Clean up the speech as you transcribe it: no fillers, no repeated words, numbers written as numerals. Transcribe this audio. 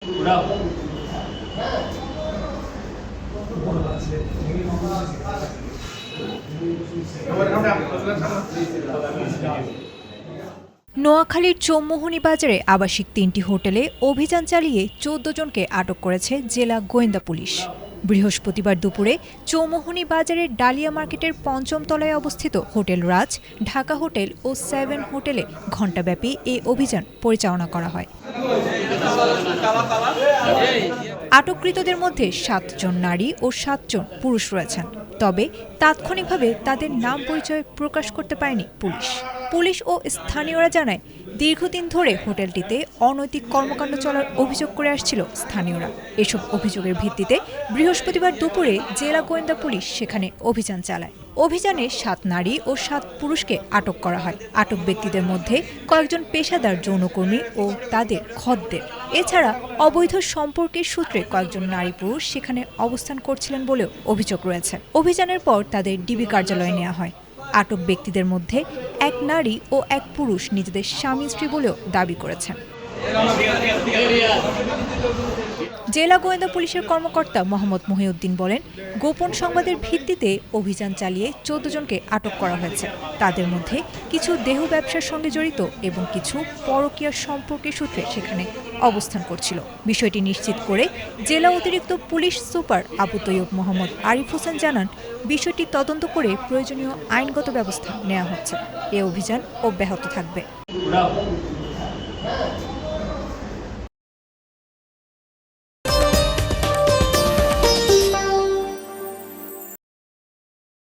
নোয়াখালীর চৌমুহনী বাজারে আবাসিক ৩টি হোটেলে অভিযান চালিয়ে ১৪ জনকে আটক করেছে জেলা গোয়েন্দা পুলিশ। বৃহস্পতিবার দুপুরে চৌমুহনী বাজারের ডালিয়া মার্কেটের ৫ম তলায় অবস্থিত হোটেল রাজ, ঢাকা হোটেল ও 7 হোটেলে ঘণ্টাব্যাপী এই অভিযান পরিচালনা করা হয়। আটককৃতদের মধ্যে ৭ জন নারী ও ৭ জন পুরুষ রয়েছেন। তবে তাৎক্ষণিকভাবে তাদের নাম পরিচয় প্রকাশ করতে পারেনি পুলিশ ও স্থানীয়রা জানায়, দীর্ঘদিন ধরে হোটেলটিতে অনৈতিক কর্মকাণ্ড চলার অভিযোগ করে আসছিল স্থানীয়রা। এসব অভিযোগের ভিত্তিতে বৃহস্পতিবার দুপুরে জেলা গোয়েন্দা পুলিশ সেখানে অভিযান চালায়। অভিযানে ৭ নারী ও ৭ পুরুষকে আটক করা হয়। আটক ব্যক্তিদের মধ্যে কয়েকজন পেশাদার যৌনকর্মী ও তাদের খদ্দের। এছাড়া অবৈধ সম্পর্কের সূত্রে কয়েকজন নারী পুরুষ সেখানে অবস্থান করছিলেন বলেও অভিযোগ রয়েছে। অভিযানের পর তাদের ডিবি কার্যালয়ে নেওয়া হয়। আটক ব্যক্তিদের মধ্যে ১ নারী ও ১ পুরুষ নিজেদের স্বামী স্ত্রী বলেও দাবি করেছেন। জেলা গোয়েন্দা পুলিশের কর্মকর্তা মোহাম্মদ মহিউদ্দিন বলেন, গোপন সংবাদের ভিত্তিতে অভিযান চালিয়ে ১৪ জনকে আটক করা হয়েছে। তাদের মধ্যে কিছু দেহ ব্যবসার সঙ্গে জড়িত এবং কিছু পরকীয়া সম্পর্কের সূত্রে সেখানে অবস্থান করছিল। বিষয়টি নিশ্চিত করে জেলা অতিরিক্ত পুলিশ সুপার আবু তৈয়ব মোহাম্মদ আরিফ হোসেন জানান, বিষয়টি তদন্ত করে প্রয়োজনীয় আইনগত ব্যবস্থা নেওয়া হচ্ছে। এ অভিযান অব্যাহত থাকবে।